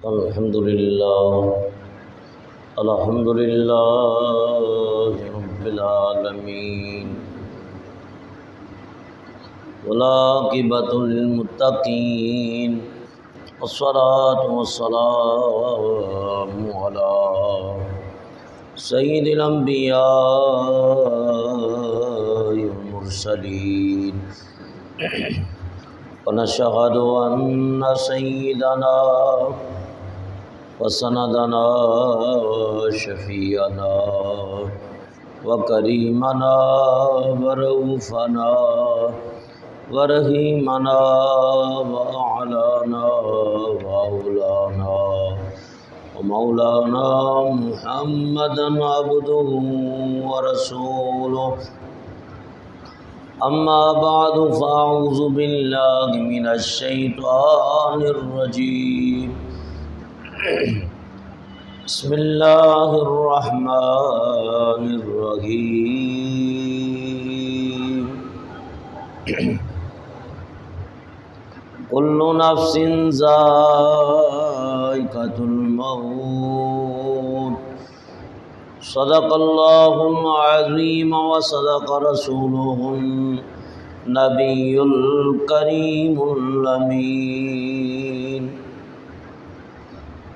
الحمد لله الحمد لله رب العالمين والعاقبة للمتقين والصلاة والسلام على سيد الأنبياء والمرسلين ونشهد أن سيدنا وسندنا شفيعنا وكريمنا ورؤوفنا ورحيمنا وأعلانا وأولانا ومولانا محمدا عبده ورسوله أما بعد فأعوذ بالله من الشيطان الرجيم بسم الله الرحمن الرحيم كل نفس ذائقة الموت صدق الله العظيم وصدق رسوله النبي الكريم الأمين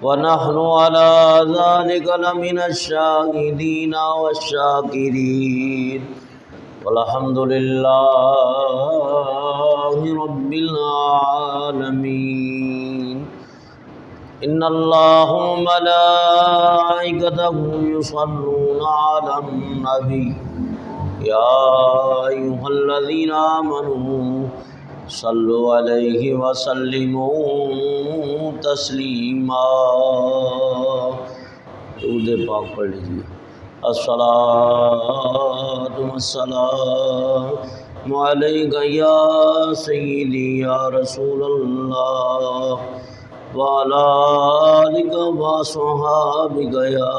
ونحن على ذلك لمن الشاهدين والشاكرين والحمد لله رب العالمين إن الله وملائكته يصلون على النبي يا أيها الذين آمنوا صلوا عليه وسلموا تسلیما۔ درود پاک پڑھ لیجیے۔ الصلاۃ والسلام علیک یا سیدی یا رسول اللہ وعلی آلک وصحابک یا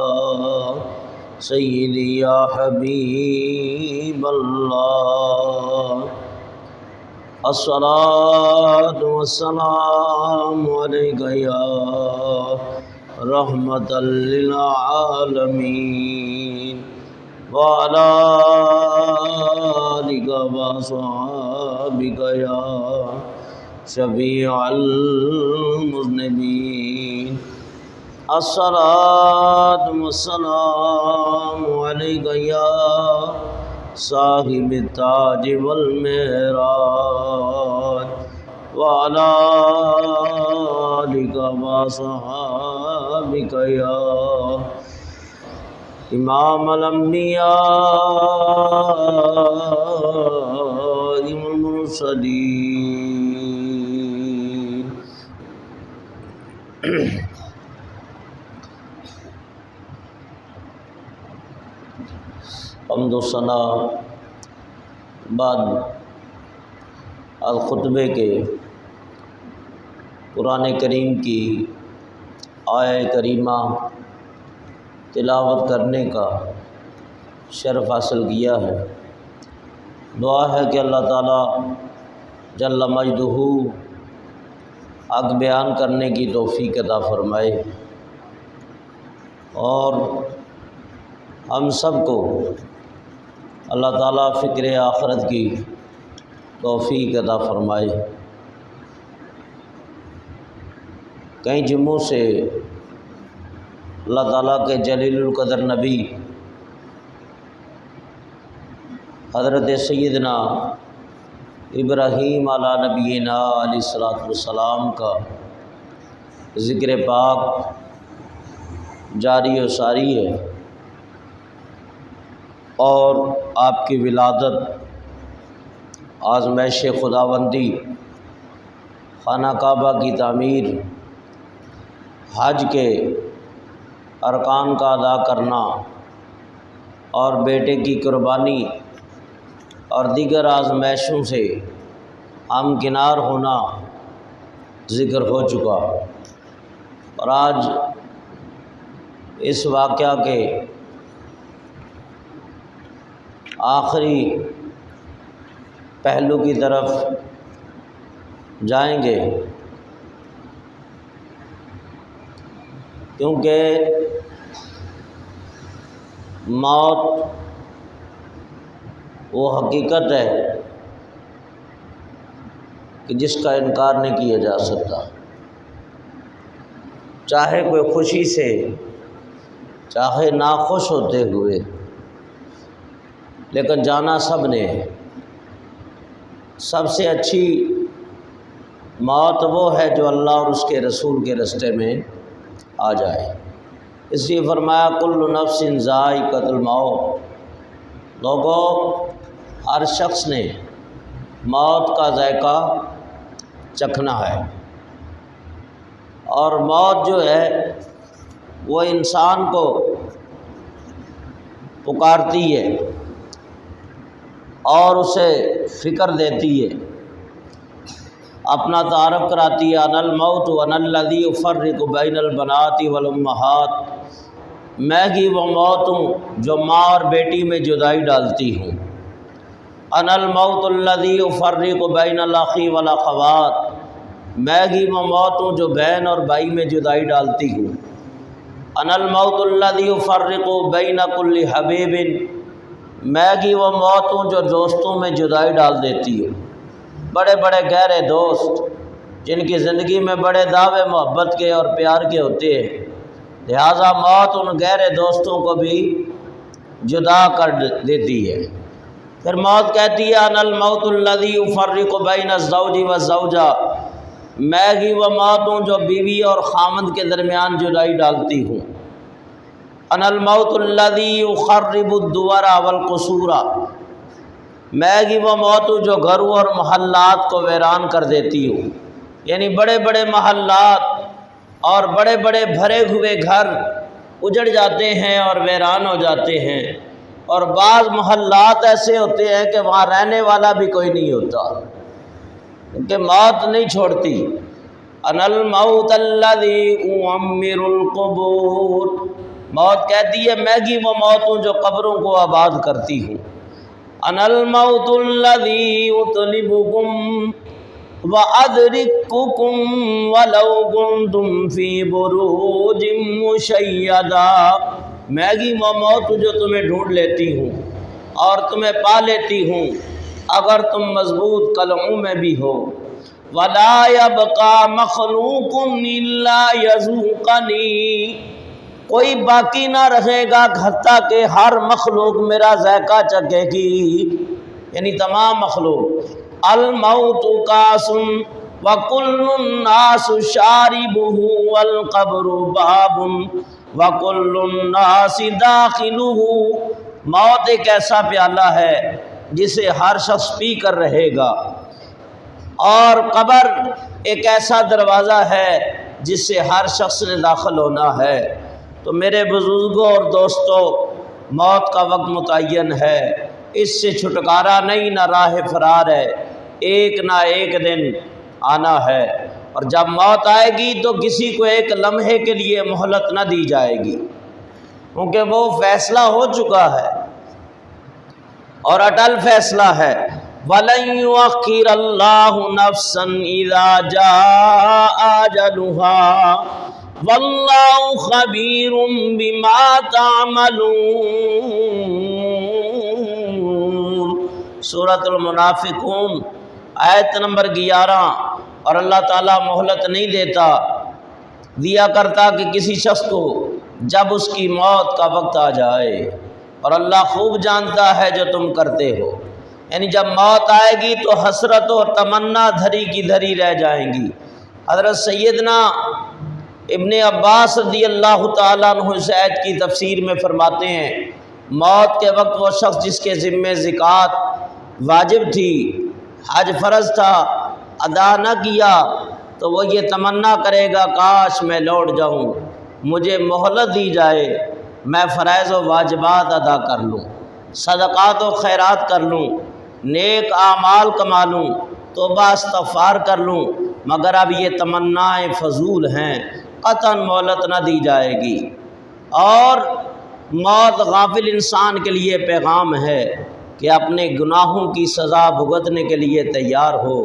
سیدی یا حبیب اللہ۔ الصلاۃ والسلام علیک یا رحمۃ للعالمین وعلی آلک وصحابک یا شفیع المذنبین۔ الصلاۃ والسلام علیک یا صاحب التاج والمعراج وعلی آلک وصحابک یا امام الانبیاء والمرسلین۔ حمد و ثنا بعد الخطبے کے قرآن کریم کی آیہ کریمہ تلاوت کرنے کا شرف حاصل کیا ہے۔ دعا ہے کہ اللہ تعالیٰ جل مجدہ حق بیان کرنے کی توفیق عطا فرمائے اور ہم سب کو اللہ تعالیٰ فکر آخرت کی توفیق عطا فرمائے۔ کئی جمعوں سے اللہ تعالیٰ کے جلیل القدر نبی حضرت سیدنا ابراہیم علیہ نبینا علیہ الصلوۃ والسلام کا ذکر پاک جاری و ساری ہے اور آپ کی ولادت، آزمائش خداوندی، خانہ کعبہ کی تعمیر، حج کے ارکان کا ادا کرنا اور بیٹے کی قربانی اور دیگر آزمائشوں سے ہمکنار ہونا ذکر ہو چکا، اور آج اس واقعہ کے آخری پہلو کی طرف جائیں گے کیونکہ موت وہ حقیقت ہے کہ جس کا انکار نہیں کیا جا سکتا، چاہے کوئی خوشی سے چاہے ناخوش ہوتے ہوئے، لیکن جانا سب نے ہے۔ سب سے اچھی موت وہ ہے جو اللہ اور اس کے رسول کے راستے میں آ جائے، اس لیے فرمایا کل نفس ذائقۃ الموت، لوگوں ہر شخص نے موت کا ذائقہ چکھنا ہے، اور موت جو ہے وہ انسان کو پکارتی ہے اور اسے فکر دیتی ہے، اپنا تعارف کراتی ہے۔ انا الموت وانا الذی افرق بین البنات والامہات، میں ہی وہ موت ہوں جو ماں اور بیٹی میں جدائی ڈالتی ہوں۔ انا الموت الذی افرق بین الاخ والاخوات، میں ہی وہ موت ہوں جو بہن اور بھائی میں جدائی ڈالتی ہوں۔ انا الموت الذی افرق بین کل حبیب، میں ہی وہ موت ہوں جو دوستوں میں جدائی ڈال دیتی ہوں۔ بڑے بڑے گہرے دوست جن کی زندگی میں بڑے دعوے محبت کے اور پیار کے ہوتے ہیں، لہٰذا موت ان گہرے دوستوں کو بھی جدا کر دیتی ہے۔ پھر موت کہتی ہے انا الموت الذی افرق بین الزوج والزوجہ، میں ہی وہ موت ہوں جو بیوی اور خامند کے درمیان جدائی ڈالتی ہوں۔ انا الموت الذی یخرب الدور والقصور، میں ہی وہ موت ہوں جو گھروں اور محلات کو ویران کر دیتی ہوں۔ یعنی بڑے بڑے محلات اور بڑے بڑے بھرے ہوئے گھر اجڑ جاتے ہیں اور ویران ہو جاتے ہیں، اور بعض محلات ایسے ہوتے ہیں کہ وہاں رہنے والا بھی کوئی نہیں ہوتا، کیونکہ موت نہیں چھوڑتی۔ انا الموت الذی اعمر القبور، موت کہتی ہے میں ہی وہ موت ہوں جو قبروں کو آباد کرتی ہوں۔ انا الموت الذی اطلبکم وادرککم ولو کنتم فی بروج مشیدہ، میں ہی وہ موت ہوں جو تمہیں ڈھونڈ لیتی ہوں اور تمہیں پا لیتی ہوں اگر تم مضبوط قلعوں میں بھی ہو۔ ولا یبقی مخلوق الا یذوقنی، کوئی باقی نہ رہے گا حتیٰ کہ ہر مخلوق میرا ذائقہ چکھے گی، یعنی تمام مخلوق۔ الموت کاس وکل الناس شاربہ والقبر باب وکل الناس داخلہ، موت ایک ایسا پیالہ ہے جسے ہر شخص پی کر رہے گا، اور قبر ایک ایسا دروازہ ہے جس سے ہر شخص نے داخل ہونا ہے۔ تو میرے بزرگوں اور دوستوں، موت کا وقت متعین ہے، اس سے چھٹکارا نہیں، نہ راہ فرار ہے، ایک نہ ایک دن آنا ہے، اور جب موت آئے گی تو کسی کو ایک لمحے کے لیے مہلت نہ دی جائے گی، کیونکہ وہ فیصلہ ہو چکا ہے اور اٹل فیصلہ ہے۔ وَلَن يُؤَخِّرَ اللَّهُ نَفْسًا إِذَا جَاءَ أَجَلُهَا وَاللَّهُ خَبِيرٌ بِمَا تَعْمَلُونَ، سورۃ المنافقون آیت نمبر 11۔ اور اللہ تعالیٰ مہلت نہیں دیا کرتا کہ کسی شخص کو جب اس کی موت کا وقت آ جائے، اور اللہ خوب جانتا ہے جو تم کرتے ہو۔ یعنی جب موت آئے گی تو حسرت اور تمنا دھری کی دھری رہ جائیں گی۔ حضرت سیدنا ابن عباس رضی اللہ تعالیٰ عنہ اس آیت کی تفسیر میں فرماتے ہیں، موت کے وقت وہ شخص جس کے ذمہ زکوٰۃ واجب تھی، حج فرض تھا، ادا نہ کیا، تو وہ یہ تمنا کرے گا کاش میں لوٹ جاؤں، مجھے مہلت دی جائے، میں فرائض و واجبات ادا کر لوں، صدقات و خیرات کر لوں، نیک اعمال کما لوں، توبہ استغفار کر لوں، مگر اب یہ تمنائیں فضول ہیں، قطعاً مہلت نہ دی جائے گی۔ اور موت غافل انسان کے لیے پیغام ہے کہ اپنے گناہوں کی سزا بھگتنے کے لیے تیار ہو،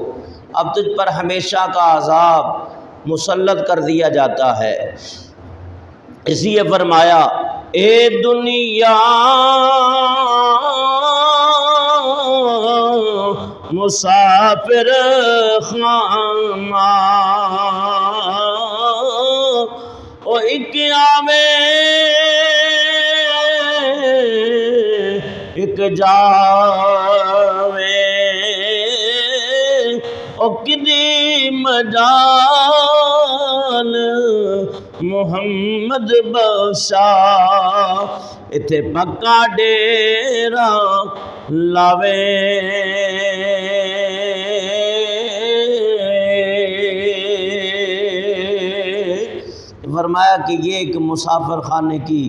اب تجھ پر ہمیشہ کا عذاب مسلط کر دیا جاتا ہے۔ اس لیے فرمایا اے دنیا مسافر خانہ او ایک آوے ایک جاوے او کدی مجال محمد بخشا اتھے پکا ڈیرا لاوے فرمایا کہ یہ ایک مسافر خانے کی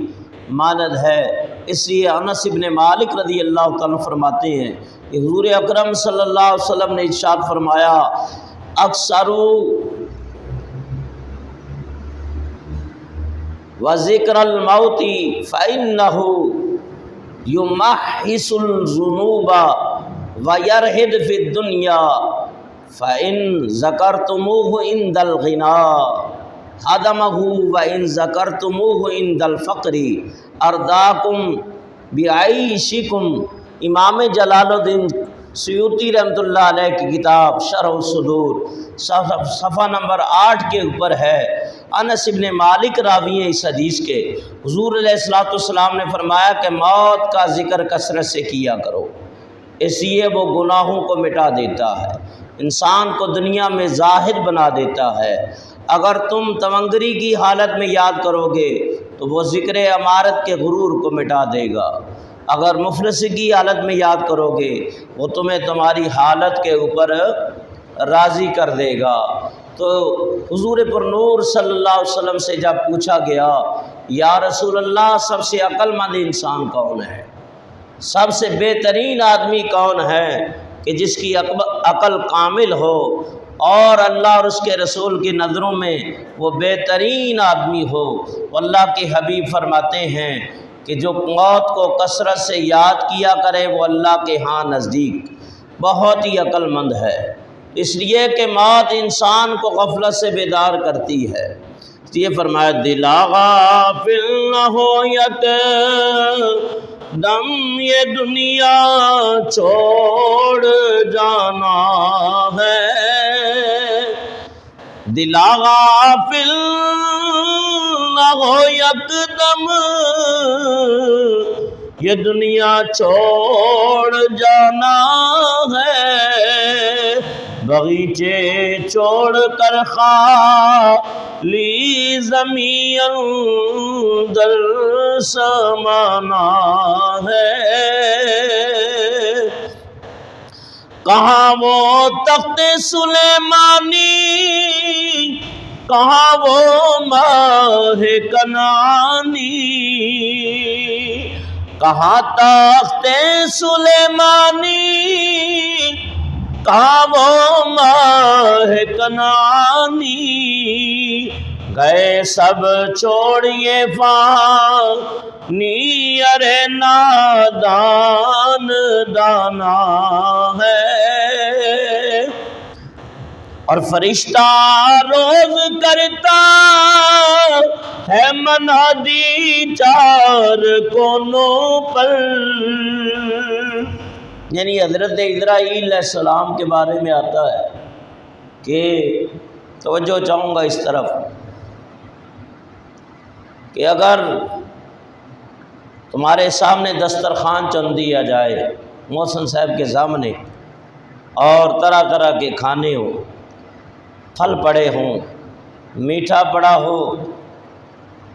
مانند ہے۔ اس لیے انس بن مالک رضی اللہ تعالیٰ فرماتے ہیں کہ حضور اکرم صلی اللہ علیہ وسلم نے ارشاد فرمایا اکثروا وذکر الموت فإنہ یمحص الذنوب ویرہد فی الدنیا فإن ذکرتموہ عند الغنیٰ خدمہ وإن ذکرتموہ عند الفقر ارداکم بعیشکم۔ امام جلال الدین سیوطی رحمۃ اللہ علیہ کی کتاب شرح الصدور صفحہ نمبر 8 کے اوپر ہے۔ انس بن مالک راوی ہیں اس حدیث کے۔ حضور علیہ السلام نے فرمایا کہ موت کا ذکر کثرت سے کیا کرو، اس لیے وہ گناہوں کو مٹا دیتا ہے، انسان کو دنیا میں زاہد بنا دیتا ہے۔ اگر تم تونگری کی حالت میں یاد کرو گے تو وہ ذکر امارت کے غرور کو مٹا دے گا، اگر مفلسی کی حالت میں یاد کرو گے وہ تمہیں تمہاری حالت کے اوپر راضی کر دے گا۔ تو حضور پر نور صلی اللہ علیہ وسلم سے جب پوچھا گیا یا رسول اللہ سب سے عقل مند انسان کون ہے، سب سے بہترین آدمی کون ہے کہ جس کی عقل کامل ہو اور اللہ اور اس کے رسول کی نظروں میں وہ بہترین آدمی ہو؟ اللہ کے حبیب فرماتے ہیں کہ جو موت کو کثرت سے یاد کیا کرے وہ اللہ کے ہاں نزدیک بہت ہی عقل مند ہے، اس لیے کہ موت انسان کو غفلت سے بیدار کرتی ہے۔ یہ فرمایا دلا غافل نہ ہو یک دم یہ دنیا چھوڑ جانا ہے، دلا غافل نہ ہو یک دم یہ دنیا چھوڑ جانا ہے، باغیچے چھوڑ کر خالی زمین اندر سمانا ہے، کہاں وہ تخت سلیمانی کہاں وہ ماہ کنانی، کہاں تخت سلیمانی کہاں وہ ماہ کنانی، گئے سب چھوڑیے فانی ارے نادان دانا ہے، اور فرشتہ روز کرتا ہے منادی چار کونوں پر، یعنی حضرت اسرائیل علیہ السلام کے بارے میں آتا ہے کہ توجہ چاہوں گا اس طرف کہ اگر تمہارے سامنے دسترخوان چن دیا جائے محسن صاحب کے سامنے اور طرح طرح کے کھانے ہوں، پھل پڑے ہوں، میٹھا پڑا ہو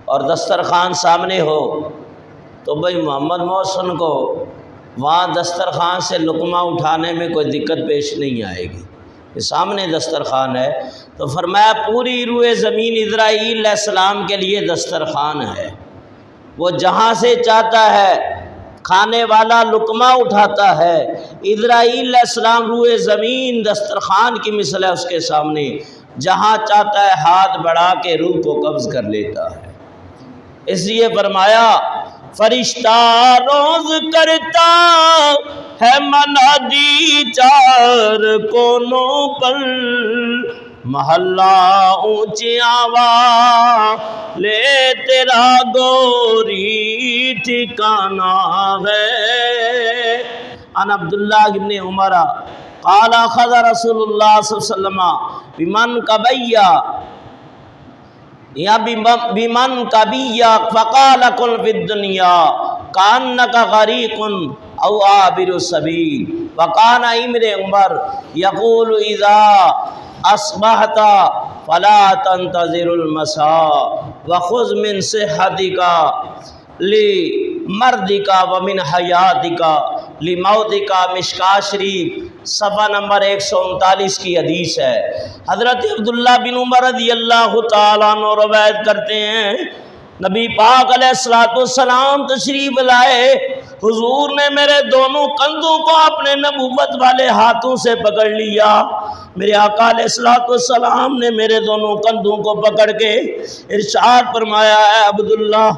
اور دسترخوان سامنے ہو، تو بھائی محمد محسن کو وہاں دسترخوان سے لقمہ اٹھانے میں کوئی دقت پیش نہیں آئے گی، یہ سامنے دسترخوان ہے۔ تو فرمایا پوری روئے زمین اسرائیل علیہ السلام کے لیے دسترخوان ہے، وہ جہاں سے چاہتا ہے کھانے والا لقمہ اٹھاتا ہے، اسرائیل علیہ السلام روئے زمین دسترخوان کی مثل ہے اس کے سامنے، جہاں چاہتا ہے ہاتھ بڑھا کے روح کو قبض کر لیتا ہے۔ اس لیے فرمایا فرشتہ روز کرتا ہے منادی چار کونوں پر، محلہ اونچی آوا لے تیرا گوری ٹھکانہ ہے۔ ان عبداللہ ابن عمر قال اخذ رسول اللہ صلی اللہ علیہ وسلم بمن کبیا یا بمن کبیا فقال کن فی الدنیا کانک غریق او عابر السبیل۔ وکان ابن عمر یقول اذا اصبحت فلا تنتظر المساء وخذ من صحتك لمرضك ومن حیاتك لموتك۔ مشکاہ شریف صفحہ نمبر 139 کی حدیث ہے۔ حضرت عبداللہ بن عمر رضی اللہ تعالیٰ عنہ روایت کرتے ہیں نبی پاک علیہ السلام تشریف لائے، حضور نے میرے دونوں کندھوں کو اپنے نبوت والے ہاتھوں سے پکڑ لیا۔ میرے آقا علیہ السلام نے میرے دونوں کندھوں کو پکڑ کے ارشاد فرمایا، اے عبداللہ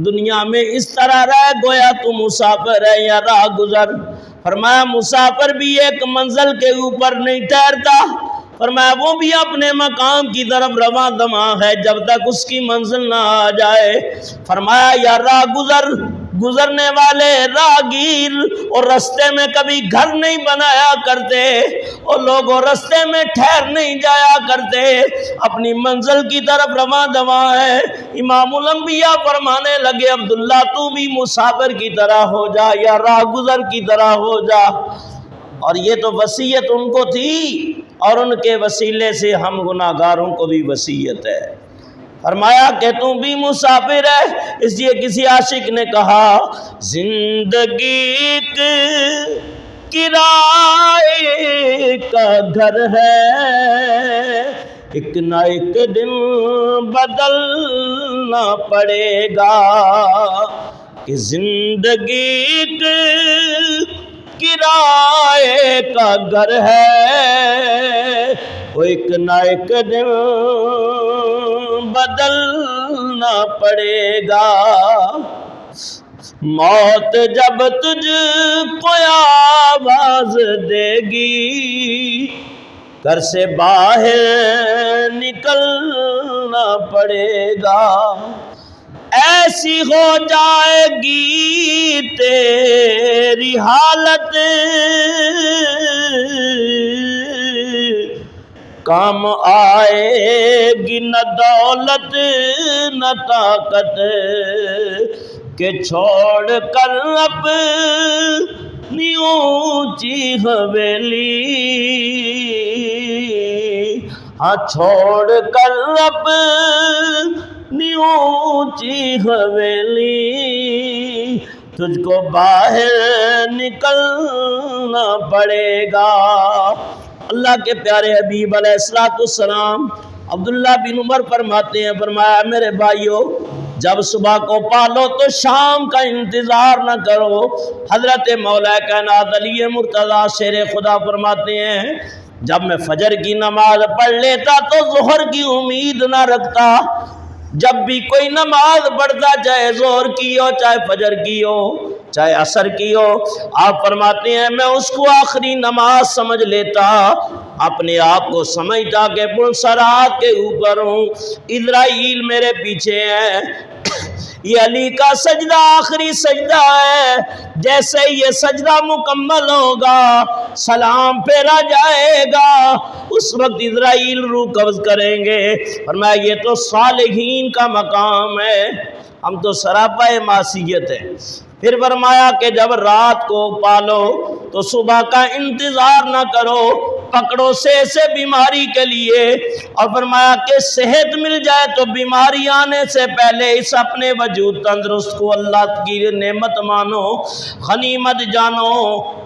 دنیا میں اس طرح رہ گویا تو مسافر ہے یا راہ گزر۔ فرمایا مسافر بھی ایک منزل کے اوپر نہیں ٹھہرتا، فرمایا وہ بھی اپنے مقام کی طرف رواں دواں ہے جب تک اس کی منزل نہ آ جائے۔ فرمایا یا راہ گزر، گزرنے والے راہگیر اور رستے میں کبھی گھر نہیں بنایا کرتے، اور لوگ رستے میں ٹھہر نہیں جایا کرتے، اپنی منزل کی طرف رواں دواں ہے۔ امام الانبیاء فرمانے لگے عبداللہ تو بھی مسافر کی طرح ہو جا یا راہ گزر کی طرح ہو جا۔ اور یہ تو وصیت ان کو تھی، اور ان کے وسیلے سے ہم گناہگاروں کو بھی وصیت ہے۔ فرمایا کہ تم بھی مسافر ہے، اس لیے کسی عاشق نے کہا زندگی ایک کرائے کا گھر ہے، ایک نہ ایک دن بدلنا پڑے گا، کہ زندگی ایک کرائے کا گھر ہے، وہ ایک نہ ایک دن بدلنا پڑے گا۔ موت جب تجھ کو آواز دے گی، گھر سے باہر نکلنا پڑے گا، ایسی ہو جائے گی تیری حالت، کام آئے گی نہ دولت نہ طاقت، کہ چھوڑ کر اپنی اونچی حویلی، ہاں چھوڑ کر اپنی اونچی حویلی، تجھ کو باہر نکلنا پڑے گا۔ اللہ کے پیارے حبیب علیہ السلام عبداللہ بن عمر فرماتے ہیں، فرمایا میرے بھائیو جب صبح کو پالو تو شام کا انتظار نہ کرو۔ حضرت مولا کائنات علی مرتضیٰ شیر خدا فرماتے ہیں جب میں فجر کی نماز پڑھ لیتا تو ظہر کی امید نہ رکھتا، جب بھی کوئی نماز پڑھتا چاہے ظہر کی ہو چاہے فجر کی ہو چاہے عصر کی ہو، آپ فرماتے ہیں میں اس کو آخری نماز سمجھ لیتا، اپنے آپ کو سمجھتا کہ پلسرات کے اوپر ہوں، اسرائیل میرے پیچھے ہیں، یہ علی کا سجدہ آخری سجدہ ہے، جیسے یہ سجدہ مکمل ہوگا سلام پھیرا جائے گا، اس وقت اسرائیل روح قبض کریں گے۔ فرمایا یہ تو صالحین کا مقام ہے، ہم تو سراپا معصیت ہے۔ پھر فرمایا کہ جب رات کو پالو تو صبح کا انتظار نہ کرو، پکڑو سے بیماری کے لیے، اور فرمایا کہ صحت مل جائے تو بیماری آنے سے پہلے اس اپنے وجود تندرست کو اللہ کی نعمت مانو، غنیمت جانو۔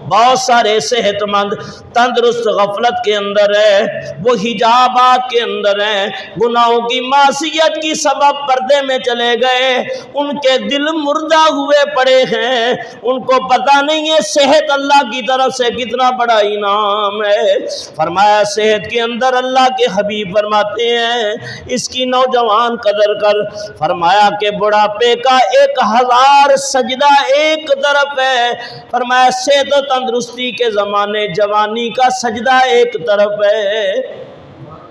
بہت سارے صحت مند تندرست غفلت کے اندر ہے، وہ حجابات کے اندر ہیں، گناہوں کی معصیت کی سبب پردے میں چلے گئے، ان کے دل مردہ ہوئے پڑے ہیں، ان کو پتہ نہیں ہے صحت اللہ کی طرف سے کتنا بڑا انعام ہے۔ فرمایا صحت کے اندر اللہ کے حبیب فرماتے ہیں اس کی نوجوان قدر کر۔ فرمایا کہ بڑھاپے کا 1000 سجدہ ایک طرف ہے، فرمایا صحت و تندرستی کے زمانے جوانی کا سجدہ ایک طرف ہے۔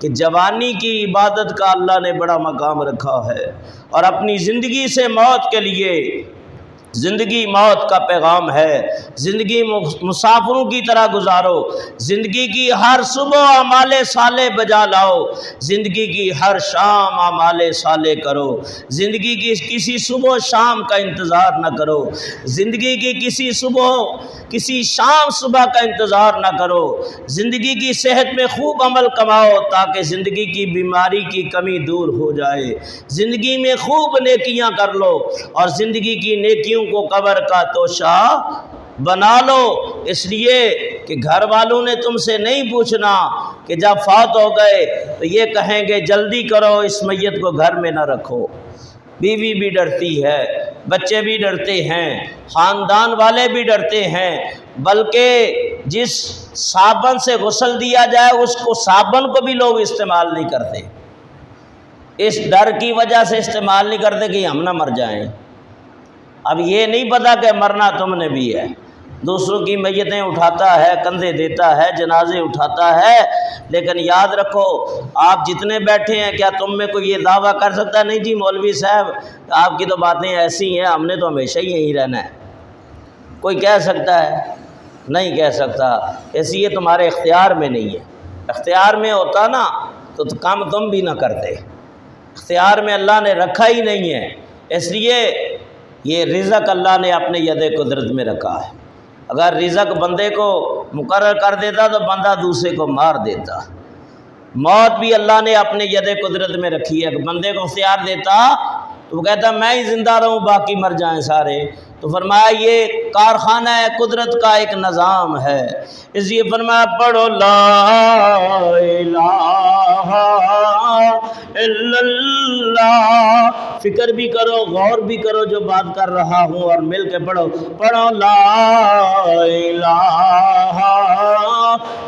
کہ جوانی کی عبادت کا اللہ نے بڑا مقام رکھا ہے، اور اپنی زندگی سے موت کے لیے، زندگی موت کا پیغام ہے، زندگی مسافروں کی طرح گزارو، زندگی کی ہر صبح اعمال صالح بجا لاؤ، زندگی کی ہر شام اعمال صالح کرو، زندگی کی کسی صبح شام کا انتظار نہ کرو، زندگی کی کسی شام صبح کا انتظار نہ کرو، زندگی کی صحت میں خوب عمل کماؤ تاکہ زندگی کی بیماری کی کمی دور ہو جائے، زندگی میں خوب نیکیاں کر لو اور زندگی کی نیکیوں کو قبر کا توشہ بنا لو، اس لیے کہ گھر والوں نے تم سے نہیں پوچھنا کہ جب فوت ہو گئے تو یہ کہیں گے جلدی کرو اس میت کو گھر میں نہ رکھو۔ بیوی بھی ڈرتی ہے، بچے بھی ڈرتے ہیں، خاندان والے بھی ڈرتے ہیں، بلکہ جس صابن سے غسل دیا جائے اس کو صابن کو بھی لوگ استعمال نہیں کرتے، اس ڈر کی وجہ سے استعمال نہیں کرتے کہ ہم نہ مر جائیں۔ اب یہ نہیں پتا کہ مرنا تم نے بھی ہے، دوسروں کی میتیں اٹھاتا ہے، کندھے دیتا ہے، جنازے اٹھاتا ہے، لیکن یاد رکھو آپ جتنے بیٹھے ہیں کیا تم میں کوئی یہ دعویٰ کر سکتا ہے نہیں جی مولوی صاحب آپ کی تو باتیں ایسی ہیں، ہم نے تو ہمیشہ ہی یہیں رہنا ہے؟ کوئی کہہ سکتا ہے؟ نہیں کہہ سکتا، اس لیے تمہارے اختیار میں نہیں ہے۔ اختیار میں ہوتا نا تو کام تم بھی نہ کرتے، اختیار میں اللہ نے رکھا ہی نہیں ہے، اس لیے یہ رزق اللہ نے اپنے ید قدرت میں رکھا ہے۔ اگر رزق بندے کو مقرر کر دیتا تو بندہ دوسرے کو مار دیتا۔ موت بھی اللہ نے اپنے ید قدرت میں رکھی ہے، کہ بندے کو اختیار دیتا تو وہ کہتا میں ہی زندہ رہوں باقی مر جائیں سارے، تو فرمایا یہ کارخانہ ہے قدرت کا ایک نظام ہے، اس لیے فرمایا پڑھو لا الہ الا اللہ، فکر بھی کرو غور بھی کرو جو بات کر رہا ہوں اور مل کے پڑھو لا الہ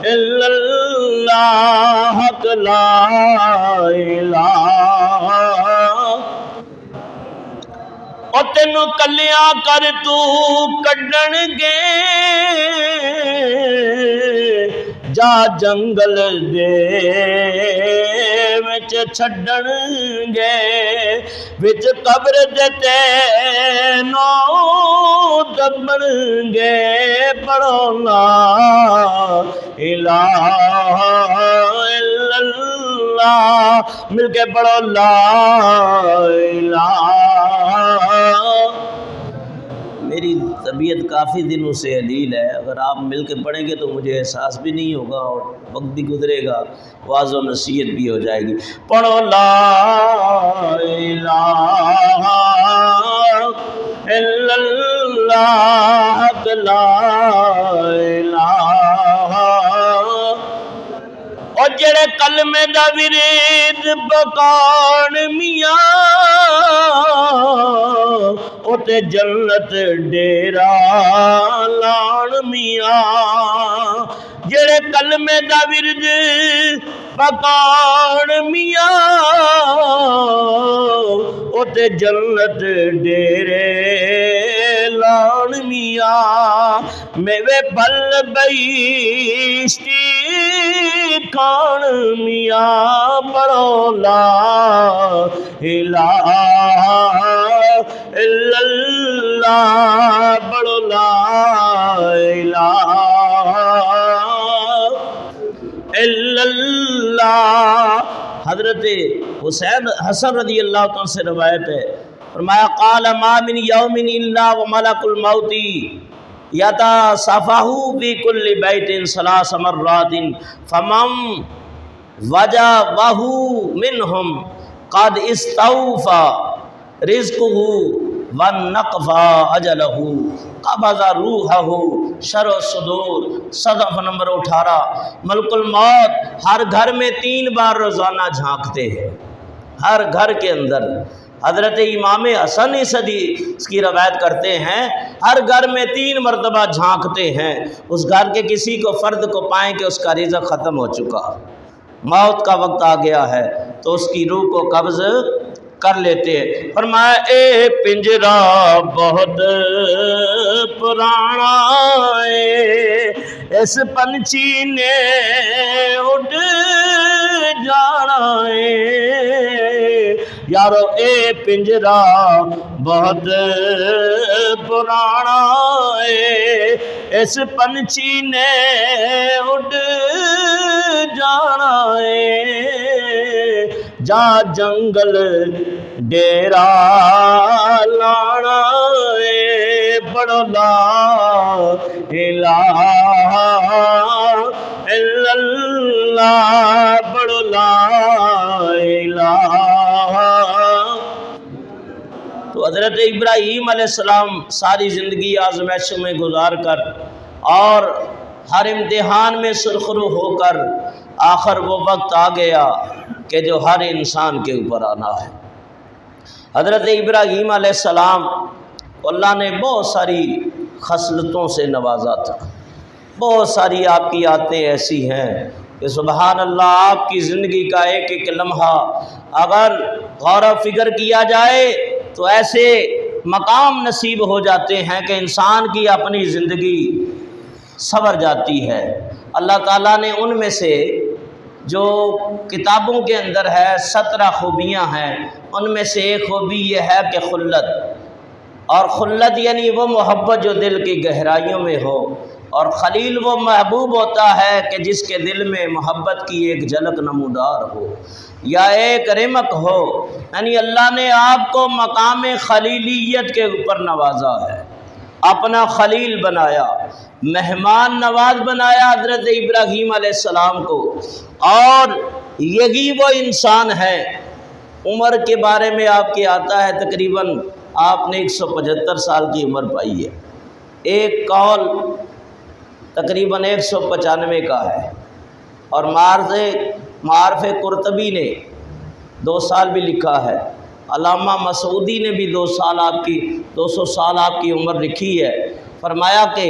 الا اللہ، حق لا الہ، اور تینوں کلیاں کر تو کڈن گے جا جنگل دے وچ چھڈن گے، وچ قبر دے تینوں دبن گے، پڑھو لا الہ الا اللہ، مل کے پڑھو لا الہ۔ میری طبیعت کافی دنوں سے علیل ہے، اگر آپ مل کے پڑھیں گے تو مجھے احساس بھی نہیں ہوگا اور وقت بھی گزرے گا، واعظ و نصیحت بھی ہو جائے گی۔ پڑھو لا الہ الا اللہ، حق لا الہ، اور جڑے کلمے دا ورد پکان میاں اوتے جنت ڈیرا لان میاں، جڑے کلمے دا ورد پکان میاں اوتے جنت ڈیرے لان میاں، میوے پھل بیشتی کھان میاں، پڑھو لا الہ الا اللہ، پڑھو لا الہ الا اللہ۔ حضرت حسن رضی اللہ عنہ سے روایت ہے، فرمایا قال ما من یوم الا وملک الموت یتصافح فی کل بیت ثلاث مرات فمن وجبہ منہم قد استوفى رزقہ ونقفى اجلہ قبض روحہ شرح الصدور، صدف نمبر 18۔ ملک الموت ہر گھر میں 3 بار روزانہ جھانکتے ہیں، ہر گھر کے اندر۔ حضرت امام حسن صدی اس کی روایت کرتے ہیں ہر گھر میں 3 مرتبہ جھانکتے ہیں، اس گھر کے کسی کو فرد کو پائیں کہ اس کا رزق ختم ہو چکا، موت کا وقت آ گیا ہے، تو اس کی روح کو قبض کر لیتے ہیں۔ فرمایا اے پنجرا بہت پرانا ہے، اس پنچھی نے اڑ جانا ہے، یارو اے پنجرا بہت پرانا ہے، اس پنچھی نے اڑ جانا ہے، جا جنگل ڈیرا لانا ہے، پڑھو لا الہ الا اللہ، پڑھو لا الہ۔ تو حضرت ابراہیم علیہ السلام ساری زندگی آزمائشوں میں گزار کر اور ہر امتحان میں سرخرو ہو کر آخر وہ وقت آ گیا کہ جو ہر انسان کے اوپر آنا ہے۔ حضرت ابراہیم علیہ السلام کو اللہ نے بہت ساری خصلتوں سے نوازا تھا، بہت ساری آپ کی عادتیں ایسی ہیں کہ سبحان اللہ آپ کی زندگی کا ایک ایک لمحہ اگر غور و فکر کیا جائے تو ایسے مقام نصیب ہو جاتے ہیں کہ انسان کی اپنی زندگی سنور جاتی ہے۔ اللہ تعالیٰ نے ان میں سے جو کتابوں کے اندر ہے 17 خوبیاں ہیں، ان میں سے ایک خوبی یہ ہے کہ خلت، اور خلت یعنی وہ محبت جو دل کی گہرائیوں میں ہو، اور خلیل وہ محبوب ہوتا ہے کہ جس کے دل میں محبت کی ایک جھلک نمودار ہو یا ایک رمق ہو، یعنی اللہ نے آپ کو مقام خلیلیت کے اوپر نوازا ہے، اپنا خلیل بنایا، مہمان نواز بنایا حضرت ابراہیم علیہ السلام کو۔ اور یہی وہ انسان ہے، عمر کے بارے میں آپ کی آتا ہے تقریباً آپ نے 175 سال کی عمر پائی ہے، ایک قول تقریباً 195 کا ہے، اور معارف قرطبی نے 2 سال بھی لکھا ہے، علامہ مسعودی نے بھی 2 سال آپ کی 200 سال آپ کی عمر لکھی ہے۔ فرمایا کہ